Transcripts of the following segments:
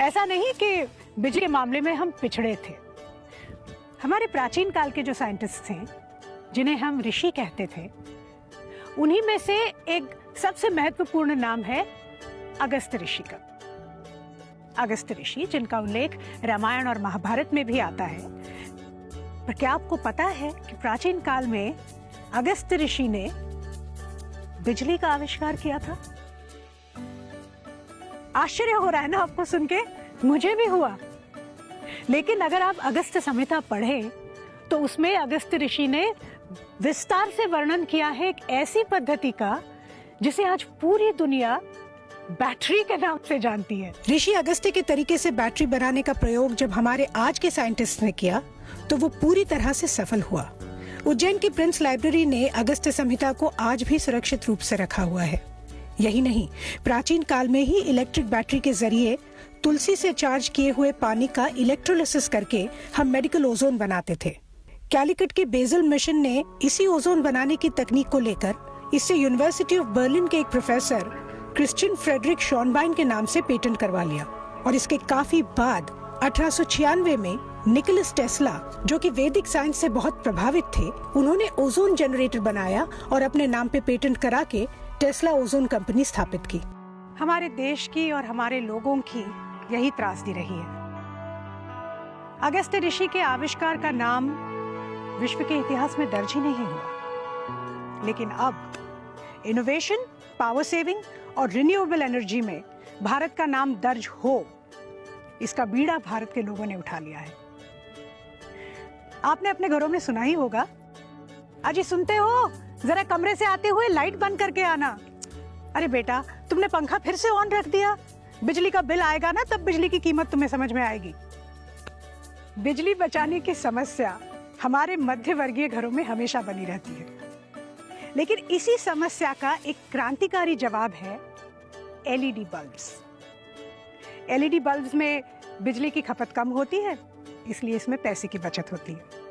ऐसा नहीं कि बिजली के मामले में हम पिछड़े थे। हमारे प्राचीन काल के जो साइंटिस्ट थे, जिन्हें हम ऋषि कहते थे, उन्हीं में से एक सबसे महत्वपूर्ण नाम है अगस्त ऋषि का। अगस्त ऋषि, जिनका उल्लेख रामायण और महाभारत में भी आता है। पर क्या आपको पता है कि प्राचीन काल में अगस्त ऋषि ने बिजली का आविष्कार किया था? आश्चर्य हो रहा है ना आपको सुन के? मुझे भी हुआ। लेकिन अगर आप अगस्त संहिता पढ़ें तो उसमें अगस्त ऋषि ने विस्तार से वर्णन किया है एक ऐसी पद्धति का जिसे आज पूरी दुनिया बैटरी के नाम से जानती है। ऋषि अगस्त्य के तरीके से बैटरी बनाने का प्रयोग जब हमारे आज के साइंटिस्ट ने किया तो वो पूरी तरह से सफल हुआ। उज्जैन की प्रिंस लाइब्रेरी ने अगस्त्य संहिता को आज भी सुरक्षित रूप से रखा हुआ है। यही नहीं, प्राचीन काल में ही इलेक्ट्रिक बैटरी के जरिए तुलसी से चार्ज किए हुए पानी का इलेक्ट्रोलिसिस करके हम मेडिकल ओजोन बनाते थे। कैलिकट के बेजल मिशन ने इसी ओजोन बनाने की तकनीक को लेकर इससे यूनिवर्सिटी ऑफ बर्लिन के एक प्रोफेसर क्रिश्चियन फ्रेडरिक शॉनबाइन के नाम से पेटेंट करवा लिया। और इसके काफी बाद 1896 में निकोलस टेस्ला, जो कि वैदिक साइंस से बहुत प्रभावित थे, उन्होंने ओजोन जनरेटर बनाया और अपने नाम पे पेटेंट करा के टेस्ला ओजोन कंपनी स्थापित की। हमारे देश की और हमारे लोगों की यही त्रासदी रही है। अगस्त्य ऋषि के आविष्कार का नाम विश्व के इतिहास में दर्ज ही नहीं हुआ। लेकिन अब इनोवेशन, पावर सेविंग और रिन्यूएबल एनर्जी में भारत का नाम दर्ज हो, इसका बीड़ा भारत के लोगों ने उठा लिया है। आपने अपने घरों में सुना ही होगा, अजी सुनते हो, जरा कमरे से आते हुए लाइट बंद करके आना। अरे बेटा, तुमने पंखा फिर से ऑन रख दिया। बिजली का बिल आएगा ना, तब बिजली की कीमत तुम्हें समझ में आएगी। बिजली बचाने की समस्या हमारे मध्य वर्गीय घरों में हमेशा बनी रहती है। लेकिन इसी समस्या का एक क्रांतिकारी जवाब है एलईडी बल्ब्स। एलईडी बल्ब्स में बिजली की खपत कम होती है, इसलिए इसमें पैसे की बचत होती है।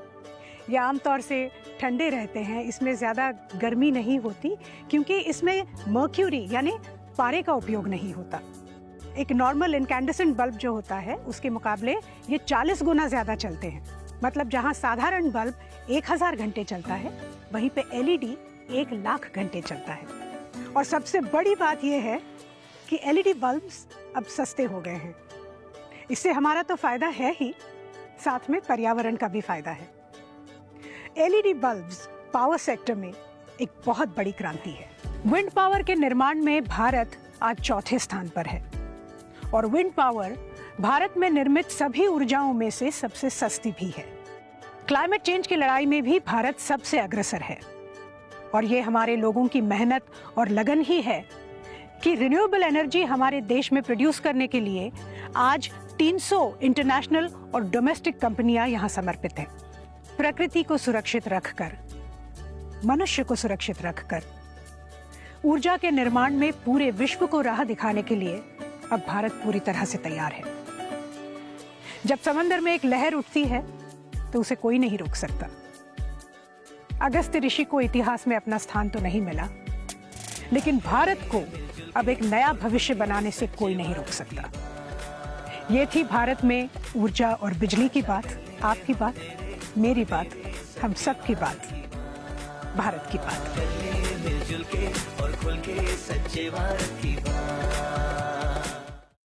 ये आमतौर से ठंडे रहते हैं, इसमें ज़्यादा गर्मी नहीं होती क्योंकि इसमें मर्क्यूरी यानी पारे का उपयोग नहीं होता। एक नॉर्मल इनकैंडेसेंट बल्ब जो होता है उसके मुकाबले ये 40 गुना ज़्यादा चलते हैं। मतलब जहाँ साधारण बल्ब 1000 घंटे चलता है, वहीं पे एलईडी 1,00,000 घंटे चलता है। और सबसे बड़ी बात यह है कि एलईडी बल्ब्स अब सस्ते हो गए हैं। इससे हमारा तो फायदा है ही, साथ में पर्यावरण का भी फायदा है। एलईडी बल्ब्स पावर सेक्टर में एक बहुत बड़ी क्रांति है। विंड पावर के निर्माण में भारत आज चौथे स्थान पर है और विंड पावर भारत में निर्मित सभी ऊर्जाओं में से सबसे सस्ती भी है। क्लाइमेट चेंज की लड़ाई में भी भारत सबसे अग्रसर है और ये हमारे लोगों की मेहनत और लगन ही है कि रिन्यूएबल एनर्जी हमारे देश में प्रोड्यूस करने के लिए आज 300 इंटरनेशनल और डोमेस्टिक कंपनियां यहां समर्पित हैं। प्रकृति को सुरक्षित रखकर, मनुष्य को सुरक्षित रखकर ऊर्जा के निर्माण में पूरे विश्व को राह दिखाने के लिए अब भारत पूरी तरह से तैयार है। जब समंदर में एक लहर उठती है तो उसे कोई नहीं रोक सकता। अगस्त्य ऋषि को इतिहास में अपना स्थान तो नहीं मिला, लेकिन भारत को अब एक नया भविष्य बनाने से कोई नहीं रोक सकता। ये थी भारत में ऊर्जा और बिजली की बात, आपकी बात, मेरी बात, हम सब की बात, भारत की बात। मिलजुल के और खुल के सच्चे भारत की बात।